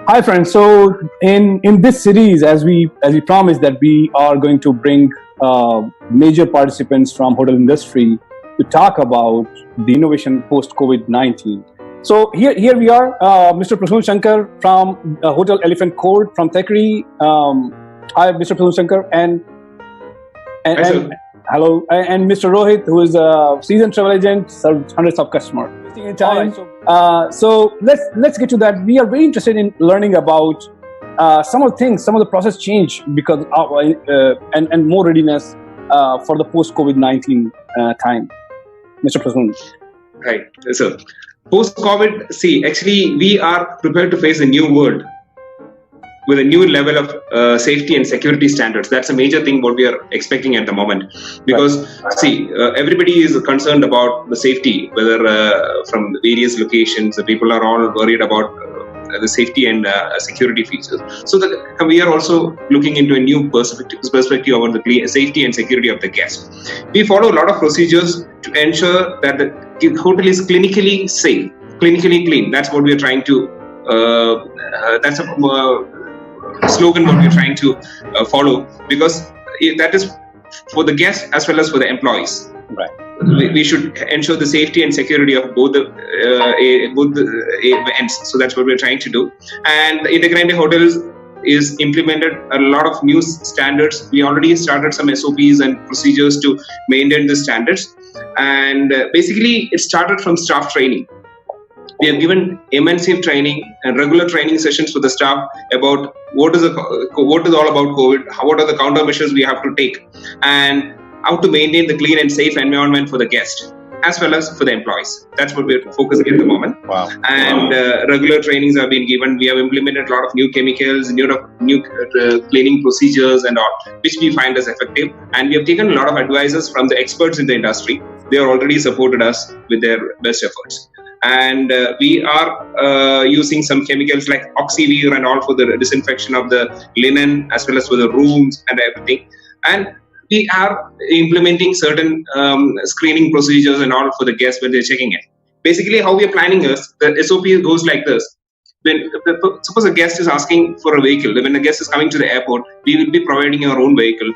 Hi friends. So in this series, as we promised that we are going to bring major participants from hotel industry to talk about the innovation post COVID-19. So here we are, Mr. Prasoon Sankar from Hotel Elephant Court from Thekri. Hi, Mr. Prasoon Sankar, and hello, and Mr. Rohit, who is a seasoned travel agent, serves hundreds of customers. In time. So let's get to that. We are very interested in learning about some of the things, some of the process change because of, and more readiness for the post COVID-19 time. Mr. Prasoon. Right. So post-COVID, actually we are prepared to face a new world with a new level of safety and security standards. That's a major thing what we are expecting at the moment. Because, everybody is concerned about the safety, whether from various locations, the people are all worried about the safety and security features. So we are also looking into a new perspective about the safety and security of the guest. We follow a lot of procedures to ensure that the hotel is clinically safe, clinically clean. That's what we are trying to, that's a slogan what we're trying to follow, because that is for the guests as well as for the employees. Right. We should ensure the safety and security of both the ends. So that's what we're trying to do. And the Integrated Hotels is implemented a lot of new standards. We already started some SOPs and procedures to maintain the standards. And basically, it started from staff training. We have given immersive training and regular training sessions for the staff about what is all about COVID, what are the countermeasures we have to take, and how to maintain the clean and safe environment for the guest as well as for the employees. That's what we're focusing at the moment. Wow. And regular trainings have been given. We have implemented a lot of new chemicals, new cleaning procedures and all, which we find as effective. And we have taken a lot of advices from the experts in the industry. They have already supported us with their best efforts. And we are using some chemicals like oxywear and all for the disinfection of the linen as well as for the rooms and everything. And we are implementing certain screening procedures and all for the guests when they're checking in. Basically, how we are planning is, the SOP goes like this. Suppose a guest is asking for a vehicle. When a guest is coming to the airport, we will be providing our own vehicle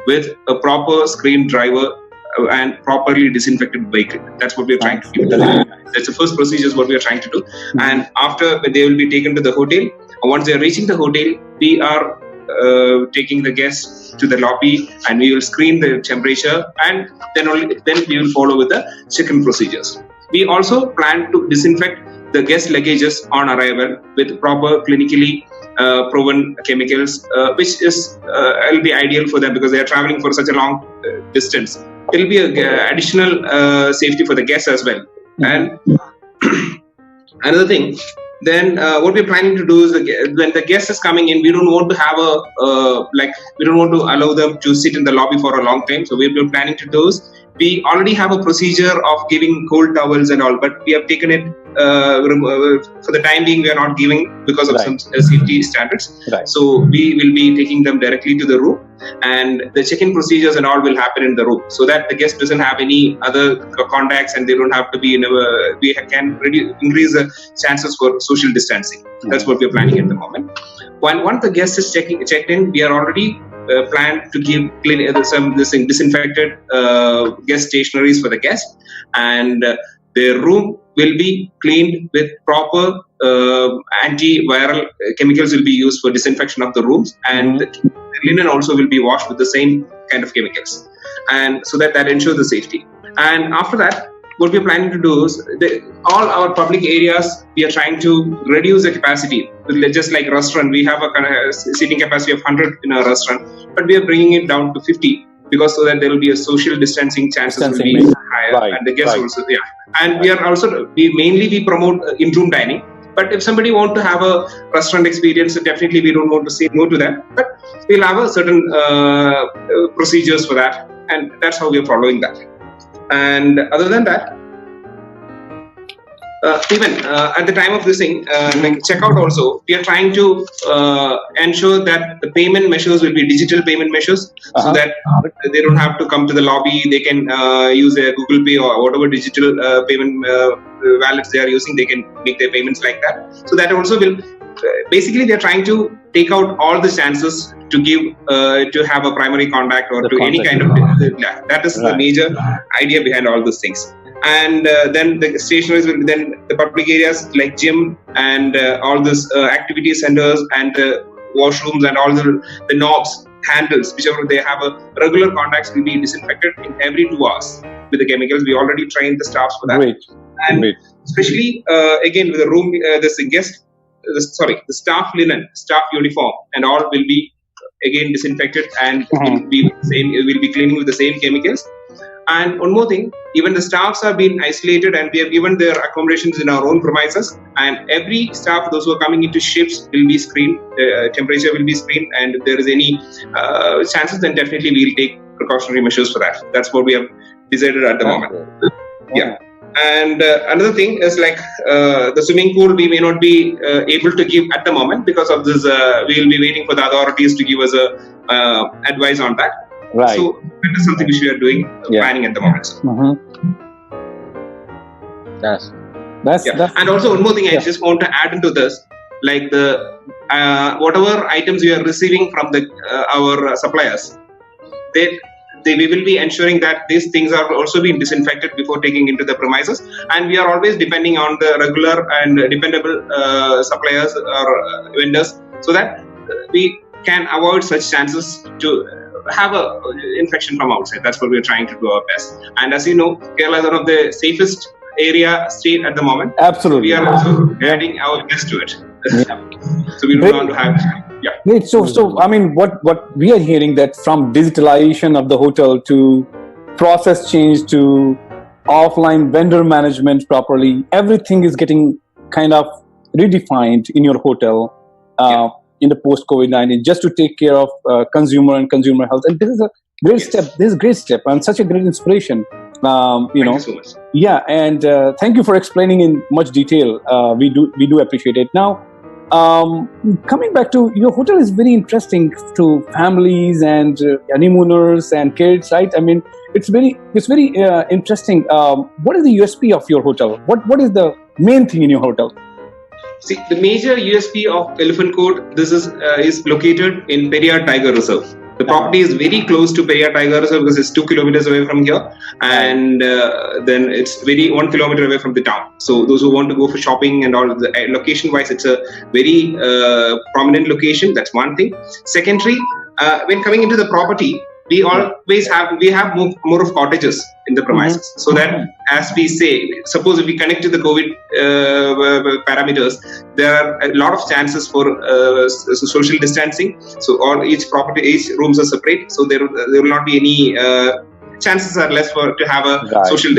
with a proper screened driver and properly disinfected vehicle. That's what we are trying to do. That's the first procedure is what we are trying to do. And after they will be taken to the hotel, once they are reaching the hotel, we are taking the guests to the lobby and we will screen the temperature, and then we will follow with the check-in procedures. We also plan to disinfect the guest luggages on arrival with proper clinically proven chemicals, which is will be ideal for them because they are traveling for such a long distance. It will be an additional safety for the guests as well. And another thing, then what we're planning to do is when the guest is coming in, we don't want to have we don't want to allow them to sit in the lobby for a long time. So we're planning to do is, we already have a procedure of giving cold towels and all, but we have taken it for the time being. We are not giving because of some safety standards. Right. So we will be taking them directly to the room, and the check-in procedures and all will happen in the room, so that the guest doesn't have any other contacts and they don't have to be in we can increase the chances for social distancing. That's what we're planning at the moment. Once the guest is checked in, we are already planned to give some disinfected guest stationaries for the guest, and their room will be cleaned with proper antiviral chemicals will be used for disinfection of the rooms, and the linen also will be washed with the same kind of chemicals, and so that ensures the safety. And after that, what we're planning to do is all our public areas, we are trying to reduce the capacity. Just like restaurant, we have a seating capacity of 100 in a restaurant, but we are bringing it down to 50 because so that there will be a social distancing chances will be higher, and the guests also, And we are also, we promote in-room dining. But if somebody want to have a restaurant experience, definitely we don't want to say no to that. But we'll have a certain procedures for that, and that's how we are following that. And other than that, even at the time of this thing, like checkout also, we are trying to ensure that the payment measures will be digital payment measures, so that they don't have to come to the lobby. They can use their Google Pay or whatever digital payment wallets they are using. They can make their payments like that. So that also will basically they're trying to take out all the chances to give to have a primary contact or to any kind of that is the major idea behind all those things. And then the stationaries will then the public areas like gym and all these activity centers and washrooms and all the knobs, handles, whichever they have a regular contacts will be disinfected in every 2 hours with the chemicals. We already trained the staffs for that. Great. Especially again with the room, the staff linen, staff uniform, and all will be again disinfected and will be cleaning with the same chemicals. And one more thing, even the staffs are being isolated and we have given their accommodations in our own premises, and every staff, those who are coming into shifts, will be screened, temperature will be screened, and if there is any chances, then definitely we will take precautionary measures for that. That's what we have decided at the moment. Yeah. And another thing is like the swimming pool we may not be able to give at the moment because of this. We will be waiting for the authorities to give us advice on that. Right. So that is something which we are doing, planning at the moment. That's and also one more thing I just want to add into this, like the whatever items we are receiving from the our suppliers, we will be ensuring that these things are also being disinfected before taking into the premises, and we are always depending on the regular and dependable suppliers or vendors, so that we can avoid such chances to have a infection from outside. That's what we're trying to do our best. And as you know, Kerala is one of the safest state at the moment. Absolutely. We are also adding our best to it. So we don't want to have Great. So I mean, what we are hearing that from digitalization of the hotel to process change to offline vendor management properly, everything is getting kind of redefined in your hotel in the post-COVID-19 just to take care of consumer and consumer health. And this is a great step. This is a great step and such a great inspiration. Thank you so much. Yeah, and thank you for explaining in much detail. We do appreciate it. Now, coming back to your hotel is very interesting to families and honeymooners and kids, right? I mean, it's very interesting. What is the USP of your hotel? What is the main thing in your hotel? See, the major USP of Elephant Court, this is located in Periyar Tiger Reserve. The property is very close to Periyar Tiger Reserve because it's 2 kilometers away from here, and then it's 1 kilometer away from the town. So those who want to go for shopping and all, the location-wise, it's a very prominent location. That's one thing. Secondly, when coming into the property, we have more of cottages in the premises, so that as we say, suppose if we connect to the COVID parameters, there are a lot of chances for social distancing. So each rooms are separate, so there will not be any chances are less to have a social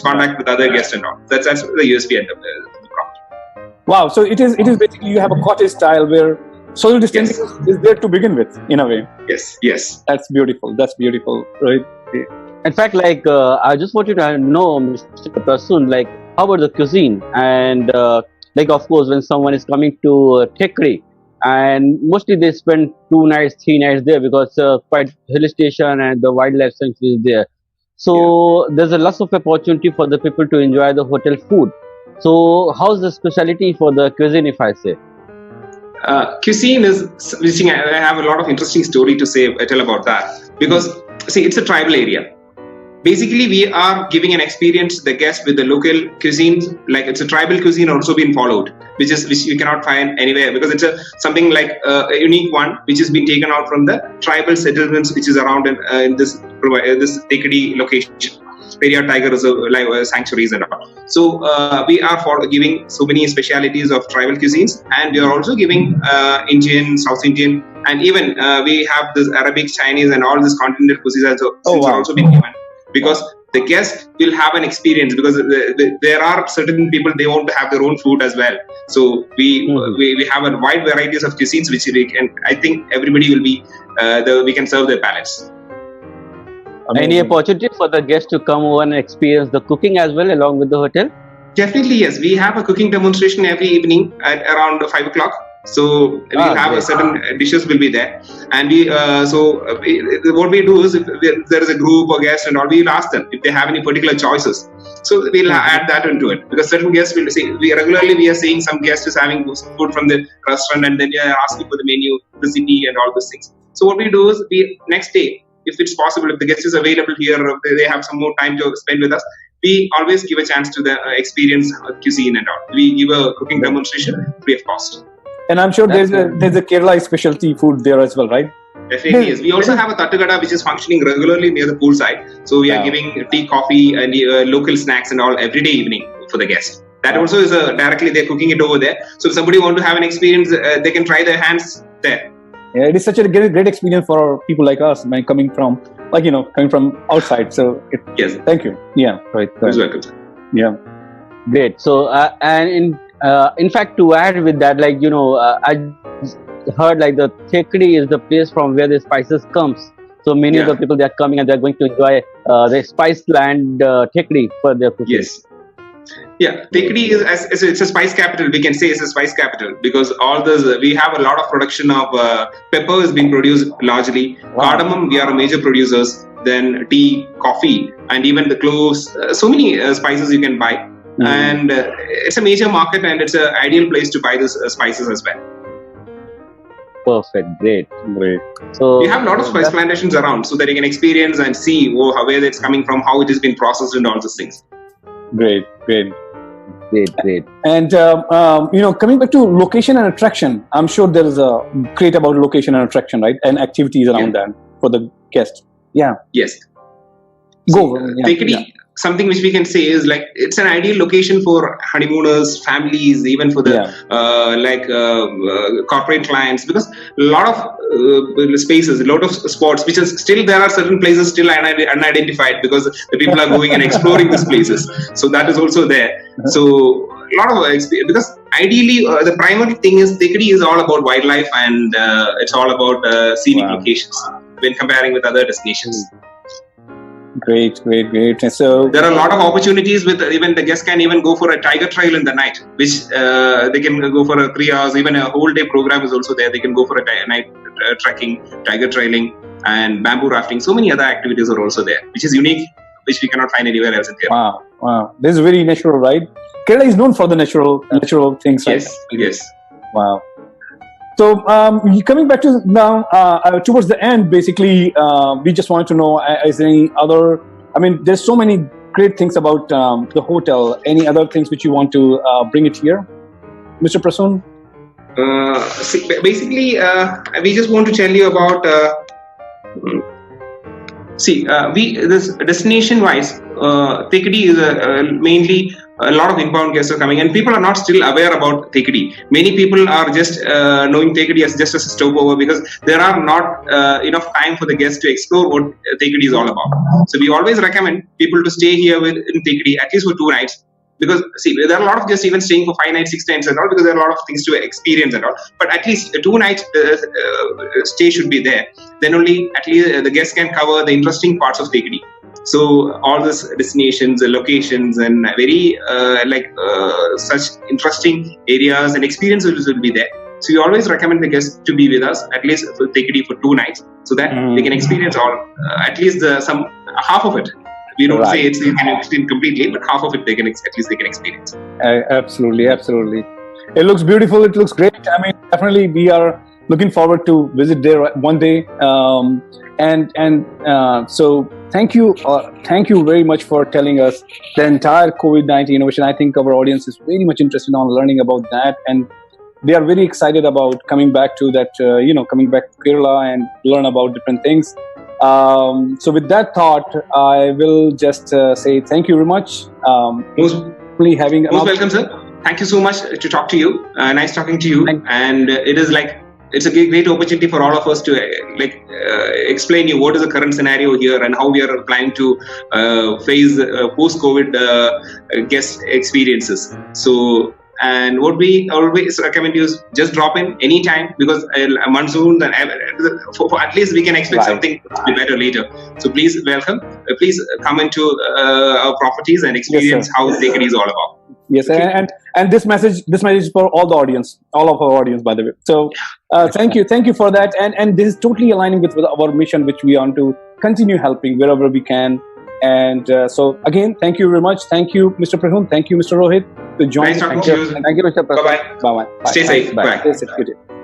contact with other guests and all. That's the USP end of the property. Wow! So it is basically you have a cottage style where social distancing is there to begin with, in a way. Yes. That's beautiful, right? In fact, I just wanted to know, Mr. Prasoon, how about the cuisine? And of course, when someone is coming to Thekri, and mostly they spend 2 nights, 3 nights there because quite hill station and the wildlife sanctuary is there. So there's a lot of opportunity for the people to enjoy the hotel food. So how's the specialty for the cuisine, if I say? Cuisine is, I have a lot of interesting story to tell about that, because see, it's a tribal area. Basically, we are giving an experience to the guest with the local cuisines. Like it's a tribal cuisine also been followed, which you cannot find anywhere, because it's something like a unique one, which has been taken out from the tribal settlements which is around in this Tekadi location. Periyar Tiger Reserve sanctuaries and all. So we are giving so many specialities of tribal cuisines, and we are also giving Indian, South Indian, and even we have this Arabic, Chinese, and all this continental cuisines are also being given, because the guest will have an experience, because there are certain people, they want to have their own food as well. So we have a wide varieties of cuisines which I think everybody will be we can serve their palates. Any opportunity for the guests to come over and experience the cooking as well along with the hotel? Definitely, yes. We have a cooking demonstration every evening at around 5 o'clock. So we'll have a certain dishes will be there, and what we do is if there is a group or guest and all, we'll ask them if they have any particular choices. So we'll add that into it, because certain guests will say, we are seeing some guests is having food from the restaurant, and then we are asking for the menu, the city, and all those things. So what we do is next day, if it's possible, if the guest is available here, or if they have some more time to spend with us, we always give a chance to the experience cuisine and all. We give a cooking demonstration free of cost. And I'm sure there's a Kerala specialty food there as well, right? Definitely, yes. We also have a Tattagada which is functioning regularly near the poolside. So we are giving tea, coffee, and local snacks and all every day evening for the guests. That also is directly they're cooking it over there. So if somebody want to have an experience, they can try their hands there. Yeah, it is such a great experience for people like us, coming from outside. So yes, thank you. Yeah, right. You're welcome. Yeah, great. So and in fact, to add with that, I heard the Thekdi is the place from where the spices comes. So many of the people, they are coming and they are going to enjoy the Spiceland Thekdi for their cooking. Yes. Yeah, Thekdi it's a spice capital. We can say it's a spice capital because we have a lot of production of pepper is being produced largely. Wow. Cardamom, we are major producers. Then tea, coffee, and even the cloves. So many spices you can buy. And it's a major market, and it's an ideal place to buy these spices as well. Perfect, great. So we have a lot of spice plantations around, so that you can experience and see where it's coming from, how it has been processed, and all those things. Great. And coming back to location and attraction, I'm sure there is a great about location and attraction, right? And activities around that for the guest. Yeah. Yes. Go. Thekdi, something which we can say is it's an ideal location for honeymooners, families, even for the corporate clients, because a lot of spaces, a lot of spots, which is still there are certain places still unidentified because the people are going and exploring these places. So that is also there. So a lot of experience, because ideally the primary thing is Thekdi is all about wildlife, and it's all about scenic locations when comparing with other destinations. Great. So there are a lot of opportunities with even the guests can even go for a tiger trail in the night, which they can go for 3 hours. Even a whole day program is also there. They can go for a night trekking, tiger trailing, and bamboo rafting. So many other activities are also there, which is unique, which we cannot find anywhere else in Kerala. Wow. This is very natural, right? Kerala is known for the natural things. Yes. Wow. So coming back to now towards the end, basically, we just wanted to know, is there any other? I mean, there's so many great things about the hotel. Any other things which you want to bring it here, Mr. Prasoon? Basically, we just want to tell you about. This destination-wise, Thekdi is mainly a lot of inbound guests are coming, and people are not still aware about Thekdi. Many people are just knowing Thekdi as just a stopover, because there are not enough time for the guests to explore what Thekdi is all about. So we always recommend people to stay here in Thekdi at least for 2 nights. Because there are a lot of guests even staying for 5 nights, 6 nights and all, because there are a lot of things to experience and all. But at least 2 nights stay should be there. Then only at least the guests can cover the interesting parts of Thekdi. So all these destinations, locations, and very such interesting areas and experiences will be there. So we always recommend the guests to be with us at least for Thekdi for 2 nights, so that they can experience all at least some half of it. We don't say it's completely, but half of it they can experience. Absolutely. It looks beautiful. It looks great. I mean, definitely we are looking forward to visit there one day. So thank you very much for telling us the entire COVID-19 innovation. I think our audience is very much interested on learning about that, and they are very excited about coming back to that, coming back to Kerala and learn about different things. So with that thought, I will just say thank you very much. Most welcome, sir. Thank you so much to talk to you. Nice talking to you. And it's a great opportunity for all of us to explain you what is the current scenario here and how we are planning to face post-COVID guest experiences. So. And what we always recommend you is just drop in anytime, because a monsoon, for at least we can expect something to be better later. So please welcome. Please come into our properties and experience how Thekdi is all about. Yes, Okay. and this message is for all the audience, all of our audience, by the way. So thank you for that, and this is totally aligning with our mission, which we want to continue helping wherever we can. And so again, thank you very much. Thank you, Mr. Prasoon. Thank you, Mr. Rohit, to join. Nice talking Thank to you. you. Thank you, Mr. Prasoon. Bye-bye. Bye bye. Stay safe. Bye. Stay safe. Good day.